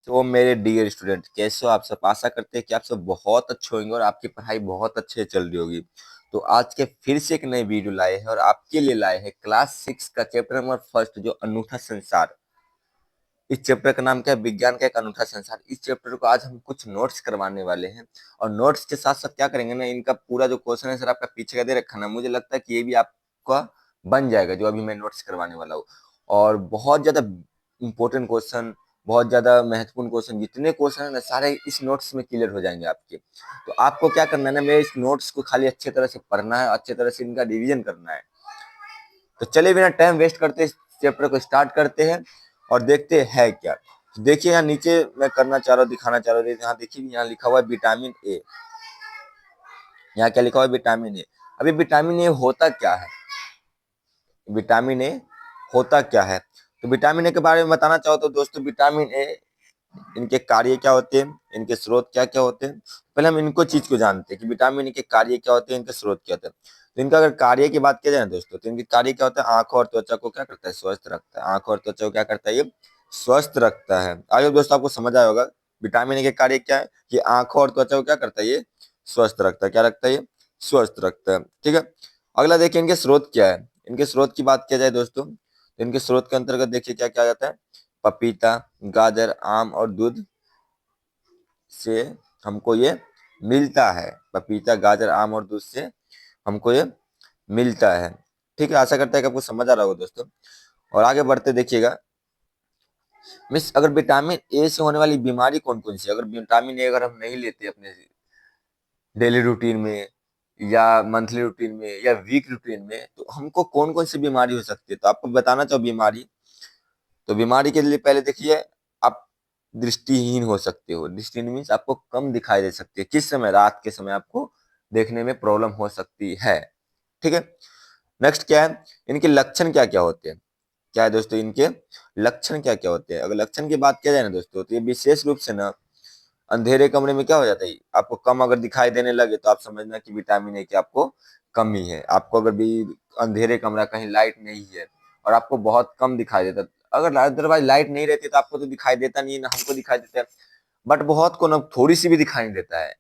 तो मेरे dear student, कैसे हो आप सब? आशा करते हैं कि आप सब बहुत अच्छे होंगे और आपकी पढ़ाई बहुत अच्छे चल रही होगी। तो आज के फिर से एक नई वीडियो लाए हैं और आपके लिए लाए हैं क्लास 6 का चैप्टर नंबर फर्स्ट, जो अनूठा संसार। इस चैप्टर का नाम क्या है? विज्ञान का एक अनूठा संसार। इस चैप्टर को आज हम कुछ नोट्स करवाने वाले हैं और नोट्स के साथ साथ क्या करेंगे ना, इनका पूरा जो क्वेश्चन है सर आपका पीछे का दे रखा ना, मुझे लगता है कि ये भी आपका बन जाएगा जो अभी मैं नोट्स करवाने वाला हूँ। और बहुत ज्यादा इंपॉर्टेंट क्वेश्चन, बहुत ज्यादा महत्वपूर्ण क्वेश्चन, जितने क्वेश्चन है ना सारे इस नोट्स में क्लियर हो जाएंगे आपके। तो आपको क्या करना है ना, मेरे इस नोट्स को खाली अच्छे तरह से पढ़ना है, अच्छे तरह से इनका रिविजन करना है। तो चलिए बिना टाइम वेस्ट करते इस चैप्टर को स्टार्ट करते हैं और देखते हैं क्या। तो देखिए यहाँ नीचे मैं करना चाह रहा हूँ, दिखाना चाह रहा हूँ, यहाँ देखिए यहाँ लिखा हुआ है विटामिन ए। यहाँ क्या लिखा हुआ है? Vitamin A. अभी विटामिन ए होता क्या है? विटामिन ए होता क्या है? तो विटामिन ए के बारे में बताना चाहो तो दोस्तों, विटामिन ए, इनके कार्य क्या होते हैं, इनके स्रोत क्या क्या होते हैं। पहले हम इनको चीज को जानते हैं कि विटामिन ए के कार्य क्या होते हैं, इनके स्रोत क्या होते हैं। तो इनका अगर कार्य की बात किया जाए ना दोस्तों, तो इनके कार्य क्या होता है? आंखों और त्वचा को क्या करता है? स्वस्थ रखता है। आंखों और त्वचा को क्या करता है? ये स्वस्थ रखता है। आगे दोस्तों आपको समझ आया होगा विटामिन ए के कार्य क्या है, कि आंखों और त्वचा को क्या करता है? ये स्वस्थ रखता है। क्या रखता है? ये स्वस्थ रखता है। ठीक है। अगला देखिए इनके स्रोत क्या है। इनके स्रोत की बात किया जाए दोस्तों, तो इनके स्रोत के अंतर्गत देखिए क्या क्या आ जाता है। पपीता, गाजर, आम और दूध से हमको ये मिलता है। पपीता, गाजर, आम और दूध से हमको ये मिलता है। ठीक है, आशा करता है कि आपको समझ आ रहा होगा दोस्तों। और आगे बढ़ते देखिएगा, मिस अगर विटामिन ए से होने वाली बीमारी कौन कौन सी है? अगर विटामिन ए अगर हम नहीं लेते अपने डेली रूटीन में या मंथली रूटीन में या वीक रूटीन में, तो हमको कौन कौन सी बीमारी हो सकती है? तो आपको बताना चाहो बीमारी, तो बीमारी के लिए पहले देखिए, आप दृष्टिहीन हो सकते हो। दृष्टिहीन मीन्स आपको कम दिखाई दे सकती है। किस समय? रात के समय आपको देखने में प्रॉब्लम हो सकती है। ठीक है। नेक्स्ट क्या है? इनके लक्षण क्या क्या होते हैं? क्या है दोस्तों इनके लक्षण क्या क्या होते हैं? अगर लक्षण की बात किया जाए ना दोस्तों, तो ये विशेष रूप से ना अंधेरे कमरे में क्या हो जाता है, आपको कम अगर दिखाई देने लगे तो आप समझना कि विटामिन ए की आपको कमी है। आपको अगर भी अंधेरे कमरा, कहीं लाइट नहीं है और आपको बहुत कम दिखाई देता, अगर अदरवाइज लाइट नहीं रहती तो आपको तो दिखाई देता नहीं है ना, हमको दिखाई देता है, बट बहुत को ना थोड़ी सी भी दिखाई नहीं देता है,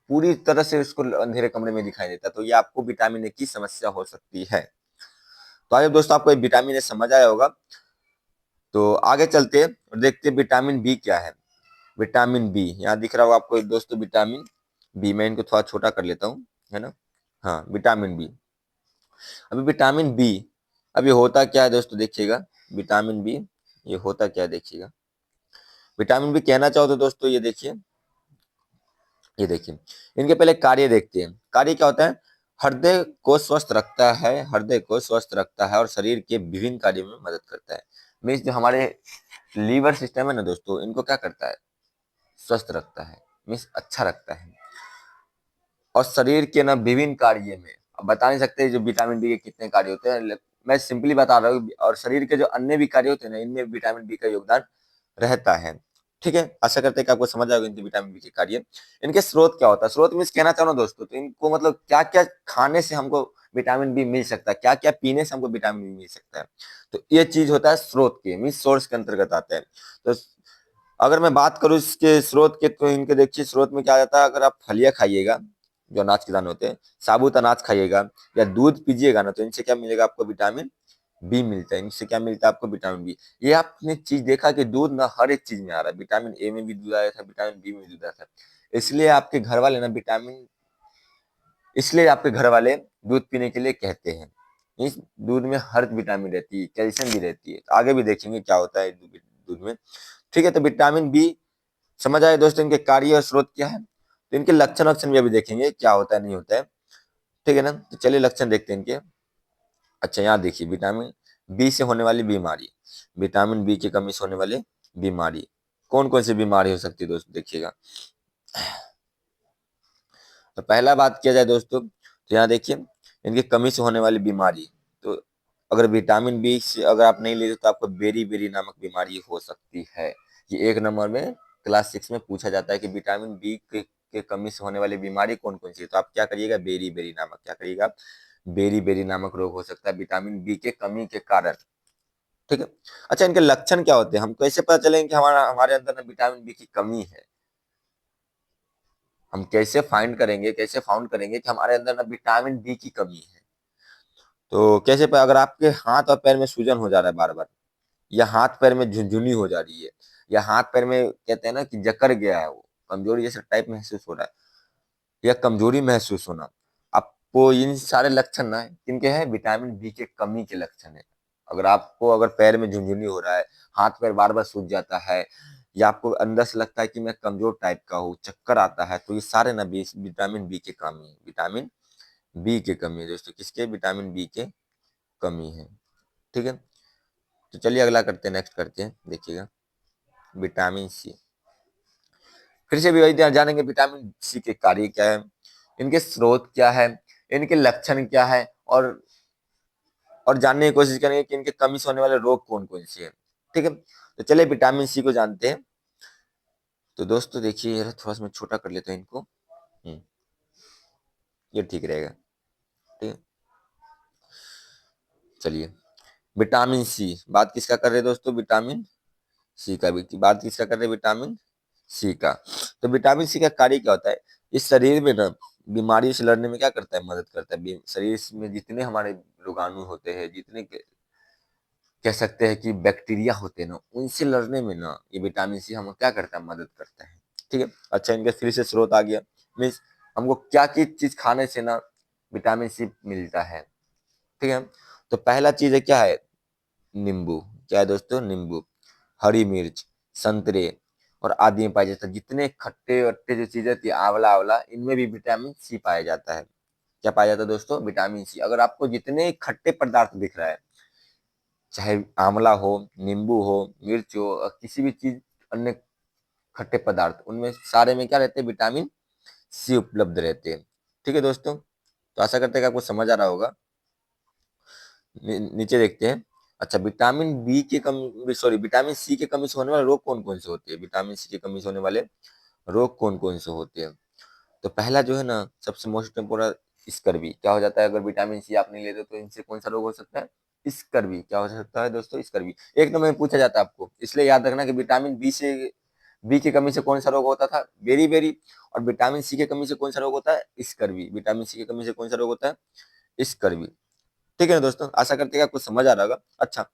पूरी तरह से उसको अंधेरे कमरे में दिखाई देता है, तो ये आपको विटामिन ए की समस्या हो सकती है। तो आइए दोस्तों, आपको विटामिन ए समझ आया होगा। तो आगे चलते और देखते हैं विटामिन बी क्या है। विटामिन बी यहाँ दिख रहा होगा आपको दोस्तों, विटामिन बी। मैं इनको थोड़ा छोटा कर लेता हूँ, है ना। हाँ, विटामिन बी। अभी विटामिन बी अभी होता क्या है दोस्तों, देखिएगा विटामिन बी ये होता क्या है देखिएगा। विटामिन बी कहना चाहो तो दोस्तों ये देखिए इनके पहले कार्य देखते हैं। कार्य क्या होता है? हृदय को स्वस्थ रखता है। हृदय को स्वस्थ रखता है और शरीर के विभिन्न कार्यों में मदद करता है। मीन्स जो हमारे लीवर सिस्टम है ना दोस्तों, इनको क्या करता है? स्वस्थ रखता है, मीन्स अच्छा रखता है। और शरीर के ना विभिन्न कार्य में, अब बता नहीं सकते जो विटामिन बी के कितने कार्य होते हैं, मैं सिंपली बता रहा हूँ। और शरीर के जो अन्य भी कार्य होते हैं ना, इनमें विटामिन बी का योगदान रहता है। ठीक है, आशा करते हैं कि आपको समझ आएगा इनके विटामिन बी के कार्य। इनके स्रोत क्या होता है? स्रोत मीन्स कहना चाह रहा हूँ दोस्तों, तो इनको मतलब क्या क्या खाने से हमको विटामिन बी मिल सकता है, क्या क्या पीने से हमको विटामिन बी मिल सकता है। तो ये चीज होता है स्रोत के, मीन्स सोर्स के अंतर्गत आता है। तो अगर मैं बात करूं इसके स्रोत के, तो इनके देखिए स्रोत में क्या आ जाता है। अगर आप फलियां खाइएगा, जो अनाज के दाने होते हैं, साबुत अनाज खाइएगा या दूध पीजिएगा ना, तो इनसे क्या मिलेगा आपको? विटामिन बी मिलता है। इनसे क्या मिलता है आपको? Vitamin B. ये आपने चीज देखा कि दूध ना हर एक चीज में आ रहा है। विटामिन ए में भी दूध आया था, विटामिन बी में भी दूध आया था। इसलिए आपके घर वाले ना विटामिन, इसलिए आपके घर वाले दूध पीने के लिए कहते हैं। इस दूध में हर विटामिन रहती है, कैल्शियम भी रहती है। तो आगे भी देखेंगे क्या होता है दूध में। ठीक है, तो विटामिन बी समझ आए दोस्तों। इनके कार्य और स्रोत क्या है, तो इनके लक्षण वक्षण भी अभी देखेंगे क्या होता है नहीं होता है। ठीक है ना, तो चलिए लक्षण देखते हैं इनके। अच्छा, यहाँ देखिए विटामिन बी से होने वाली बीमारी, विटामिन बी की कमी से होने वाली बीमारी, कौन कौन सी बीमारी हो सकती है दोस्तों, देखिएगा। तो पहला बात किया जाए दोस्तों, तो यहाँ देखिए इनकी कमी से होने वाली बीमारी। तो अगर विटामिन बी से अगर आप नहीं लेते तो आपको बेरी बेरी नामक बीमारी हो सकती है। ये एक नंबर में क्लास 6 में पूछा जाता है कि विटामिन बी के कमी से होने वाली बीमारी कौन कौन सी है। तो आप क्या करिएगा? बेरी बेरी नामक, क्या करिएगा? बेरी बेरी नामक रोग हो सकता है विटामिन बी के कमी के कारण। ठीक है। अच्छा, इनके लक्षण क्या होते हैं, हम कैसे पता चलेंगे कि हमारे अंदर ना विटामिन बी की कमी है? हम कैसे फाउंड करेंगे कि हमारे अंदर ना विटामिन बी की कमी है? तो कैसे पता? अगर आपके हाथ और पैर में सूजन हो जा रहा है बार बार, या हाथ पैर में झुनझुनी हो जा रही है, या हाथ पैर में कहते हैं ना कि जकड़ गया है, वो कमजोरी जैसा टाइप महसूस हो रहा है, या कमजोरी महसूस होना, आपको इन सारे लक्षण ना किनके हैं? विटामिन बी के कमी के लक्षण है। अगर पैर में झुनझुनी हो रहा है, हाथ पैर बार बार सूज जाता है, या आपको अंदर से लगता है कि मैं कमजोर टाइप का हूँ, चक्कर आता है, तो ये सारे ना विटामिन बी की कमी है। विटामिन बी की कमी है दोस्तों, किसके? विटामिन बी के कमी है। ठीक है, तो चलिए अगला करते हैं, नेक्स्ट करते हैं, देखिएगा विटामिन सी। फिर से भी वही जानेंगे विटामिन सी के कार्य क्या है, इनके स्रोत क्या है, इनके लक्षण क्या है, और जानने की कोशिश करेंगे कि इनके कमी से होने वाले रोग कौन कौन से हैं। ठीक है, तो चलिए विटामिन सी को जानते हैं। तो दोस्तों देखिए, थोड़ा सा मैं छोटा कर लेता हूँ इनको। ये ठीक रहेगा। ठीक है, चलिए विटामिन सी, बात किसका कर रहे हैं दोस्तों? विटामिन सी का भी बात किसका कर रहे हैं? विटामिन सी का। तो विटामिन सी का कार्य क्या होता है? इस शरीर में ना बीमारियों से लड़ने में क्या करता है? मदद करता है। शरीर में जितने हमारे रोगाणु होते हैं, जितने कह सकते हैं कि बैक्टीरिया होते हैं ना, उनसे लड़ने में ना ये विटामिन सी हमको क्या करता है? मदद करता है। ठीक है, अच्छा, इनके फिर से स्रोत आ गया, मीन्स हमको क्या की चीज खाने से ना विटामिन सी मिलता है। ठीक है, तो पहला चीज है क्या है? नींबू। क्या है दोस्तों? नींबू, हरी मिर्च, संतरे और आदि में पाया जाता है। जितने खट्टे वट्टे जो चीजें थी, आंवला आंवला, इनमें भी विटामिन सी पाया जाता है। क्या पाया जाता है दोस्तों? Vitamin C. अगर आपको जितने खट्टे पदार्थ दिख रहा है, चाहे आंवला हो, नींबू हो, मिर्च हो, किसी भी चीज, अन्य खट्टे पदार्थ, उनमें सारे में क्या रहते हैं? विटामिन सी उपलब्ध रहते हैं। ठीक है दोस्तों, तो आशा करते हैं कि आपको समझ आ रहा होगा। नीचे देखते हैं। अच्छा, विटामिन बी की कमी, सॉरी, विटामिन सी की कमी से होने वाले रोग कौन कौन से होते हैं? विटामिन सी की कमी से होने वाले रोग कौन कौन से होते हैं? तो पहला जो है ना, सबसे मोस्ट इम्पोर्टेंट, स्कर्वी। क्या हो जाता है अगर विटामिन सी आप नहीं लेते? तो इनसे कौन सा रोग हो सकता है? स्कर्वी। क्या हो सकता है दोस्तों? स्कर्वी। एक नंबर में पूछा जाता है आपको, इसलिए याद रखना कि विटामिन बी की कमी से कौन सा रोग होता था? Beriberi. और विटामिन सी की कमी से कौन सा रोग होता है? स्कर्वी। विटामिन सी की कमी से कौन सा रोग होता है? स्कर्वी। ठीक है ना दोस्तों, आशा करते हैं कि आपको समझ आ रहा होगा। अच्छा,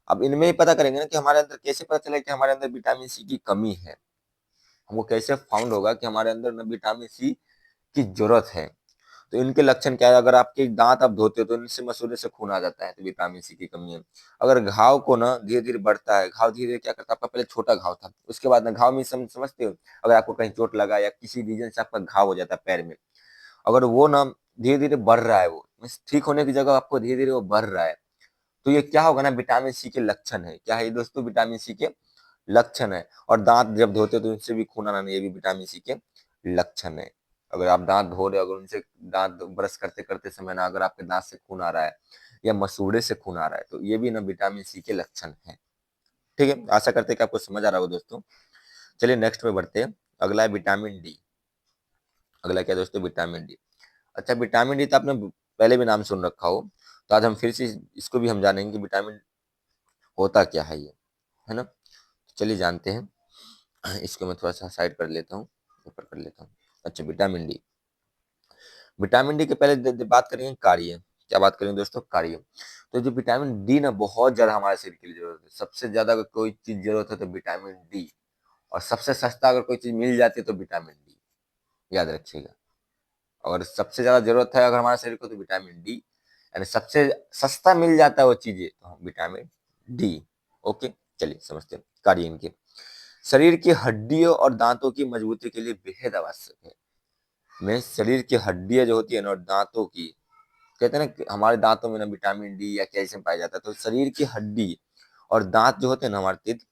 अब इनमें ही पता करेंगे ना कि हमारे अंदर कैसे पता चले कि हमारे अंदर विटामिन सी की कमी है। हमको कैसे फाउंड होगा कि हमारे अंदर ना विटामिन सी की जरूरत है? तो इनके लक्षण क्या है? अगर आपके दांत आप धोते हो तो इनसे मसूड़े से खून आ जाता है, तो विटामिन सी की कमी है। अगर घाव को ना धीरे धीरे बढ़ता है, घाव धीरे धीरे क्या करता है? आपका पहले छोटा घाव था, उसके बाद ना घाव में समझते हो, अगर आपको कहीं चोट लगा या किसी रीजन से आपका घाव हो जाता है पैर में, अगर वो ना धीरे धीरे बढ़ रहा है, वो ठीक होने की जगह आपको धीरे धीरे वो बढ़ रहा है, तो ये क्या होगा ना? विटामिन सी के लक्षण है। क्या है ये दोस्तों? विटामिन सी के लक्षण है। और दांत जब धोते हो तो इनसे भी खून आना, ये भी विटामिन सी के लक्षण है। अगर आप दांत धो रहे हो, अगर उनसे दांत ब्रश करते करते समय ना अगर आपके दांत से खून आ रहा है, या मसूड़े से खून आ रहा है, तो ये भी ना विटामिन सी के लक्षण है। ठीक है, आशा करते हैं कि आपको समझ आ रहा होगा दोस्तों। चलिए नेक्स्ट पे बढ़ते हैं। अगला है विटामिन डी। अगला क्या है दोस्तों? Vitamin D. अच्छा, विटामिन डी तो आपने पहले भी नाम सुन रखा हो, तो आज हम फिर से इसको भी हम जानेंगे कि विटामिन होता क्या है ये, है ना? चलिए जानते हैं। इसको मैं थोड़ा सा साइड कर लेता हूँ, ऊपर कर लेता हूँ। अच्छा, विटामिन डी। विटामिन डी के पहले बात करेंगे कार्य। क्या बात करेंगे दोस्तों? कार्य। तो जो विटामिन डी ना बहुत ज्यादा हमारे शरीर के लिए जरूरत है। सबसे ज्यादा अगर कोई चीज जरूरत है तो विटामिन डी। और सबसे सस्ता अगर कोई चीज मिल जाती है तो विटामिन डी, याद रखिएगा। और सबसे ज्यादा जरूरत है अगर हमारे शरीर को तो विटामिन डी, यानी सबसे सस्ता मिल जाता है वो चीजें तो विटामिन डी। ओके, चलिए समझते हैं कार्य इनके। शरीर की हड्डियों और दांतों की मजबूती के लिए बेहद आवश्यक है। में शरीर की हड्डियां जो होती है ना, और दांतों की, कहते हैं ना कि हमारे दांतों में ना विटामिन डी या कैल्शियम पाया जाता है, तो शरीर की हड्डी और दांत जो होते हैं ना हमारे तेज,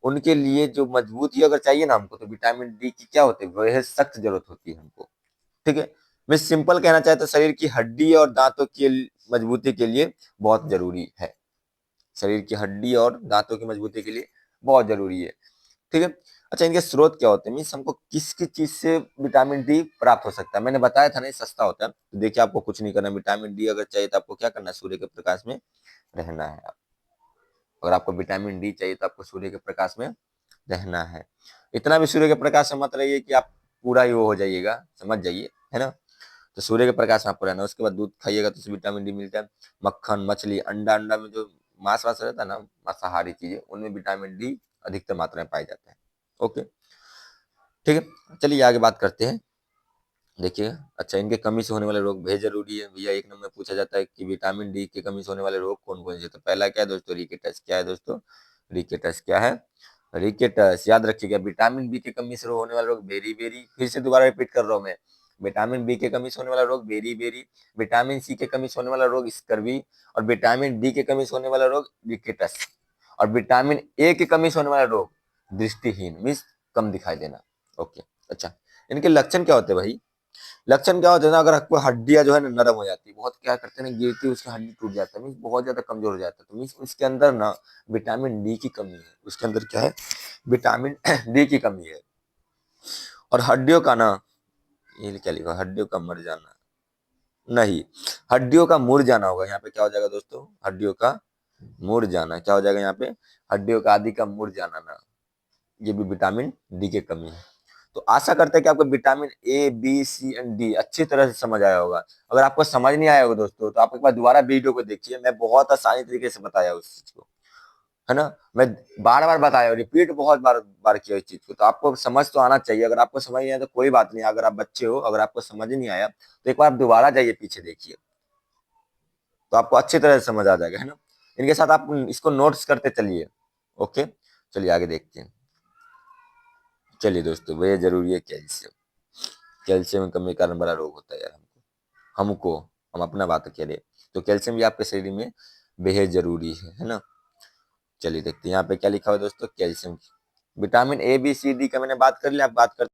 उनके लिए जो मजबूती अगर चाहिए ना हमको, तो विटामिन डी की क्या होती है? वह सख्त जरूरत होती है हमको। ठीक है, मैं सिंपल कहना चाहता हूँ, शरीर की हड्डी और दांतों की मजबूती के लिए बहुत जरूरी है। शरीर की हड्डी और दांतों की मजबूती के लिए बहुत जरूरी है। ठीक है, अच्छा, इनके स्रोत क्या होते हैं? मीन्स हमको किस किस चीज से विटामिन डी प्राप्त हो सकता है? मैंने बताया था ना, ये सस्ता होता है। तो देखिए, आपको कुछ नहीं करना, विटामिन डी अगर चाहिए तो आपको क्या करना है? सूर्य के प्रकाश में रहना है। अगर आपको विटामिन डी चाहिए तो आपको सूर्य के प्रकाश में रहना है। इतना भी सूर्य के प्रकाश में मत रहिए कि आप पूरा ही वो हो जाइएगा, समझ जाइए, है ना। तो सूर्य के प्रकाश में आपको रहना है। उसके बाद दूध खाइएगा तो उससे विटामिन डी मिलता है। मक्खन, मछली, अंडा, अंडा में जो मांस वास रहता है ना, मांसाहारी चीजें, उनमें विटामिन डी अधिकतर मात्रा में पाया जाता है। ओके, ठीक है, चलिए आगे बात करते हैं। देखिए, अच्छा, इनके कमी से होने वाले रोग बेहद जरूरी है भैया। एक नंबर में पूछा जाता है कि विटामिन डी की कमी से होने वाले रोग कौन कौन से। तो पहला क्या है दोस्तों, रिकेटस। क्या है दोस्तों, रिकेटस। क्या है, रिकेटस। याद रखिएगा, विटामिन बी की कमी से होने वाला रोग बेरी बेरी, फिर से दोबारा रिपीट कर रहा हूँ मैं, विटामिन बी की कमी से होने वाला रोग बेरी बेरी, विटामिन सी की कमी से होने वाला रोग स्कर्वी, और विटामिन डी की कमी से होने वाला रोग रिकेटस, और विटामिन ए की कमी से होने वाला रोग दृष्टिहीन, मीन्स कम दिखाई देना। ओके, अच्छा, इनके लक्षण क्या होते हैं भाई। लक्षण क्या होता है ना, अगर आपको हड्डियां जो है ना नरम हो जाती है, बहुत क्या करते हैं ना, गिरती है उसकी हड्डी टूट जाता है, मीन्स बहुत ज्यादा कमजोर हो जाता है, तो मीन्स उसके अंदर ना विटामिन डी की कमी है। उसके अंदर क्या है, विटामिन डी की कमी है। और हड्डियों का ना, ये क्या लिखा, हड्डियों का मर जाना, नहीं, हड्डियों का मुड़ जाना होगा यहाँ पे। क्या हो जाएगा दोस्तों, हड्डियों का मुड़ जाना। क्या हो जाएगा यहाँ पे, हड्डियों का आदि का मुड़ जाना ना, ये भी विटामिन डी की कमी है। तो आशा करते हैं कि आपको vitamin A B C and D अच्छी तरह से समझ आया होगा। अगर आपको समझ नहीं आया होगा दोस्तों, तो आप एक बार दोबारा वीडियो को देखिए, मैं बहुत आसानी तरीके से बताया उस चीज को, है ना। मैं बार बार बताया, रिपीट बहुत बार बार किया इस चीज को, तो आपको समझ तो आना चाहिए। अगर आपको समझ नहीं आया तो कोई बात नहीं, अगर आप बच्चे हो, अगर आपको समझ नहीं आया तो एक बार आप दोबारा जाइए, पीछे देखिए, तो आपको अच्छी तरह से समझ आ जाएगा, है ना। इनके साथ आप इसको नोट्स करते चलिए। ओके, चलिए आगे देखते हैं। चलिए दोस्तों, वे जरूरी है कैल्शियम। कैल्शियम की कमी के कारण बड़ा रोग होता है यार हमको, हम अपना बात करें तो कैल्शियम भी आपके शरीर में बेहद जरूरी है ना। चलिए देखते हैं यहाँ पे क्या लिखा हुआ है दोस्तों, calcium. Vitamin A B C D का मैंने बात कर लिया, आप बात कर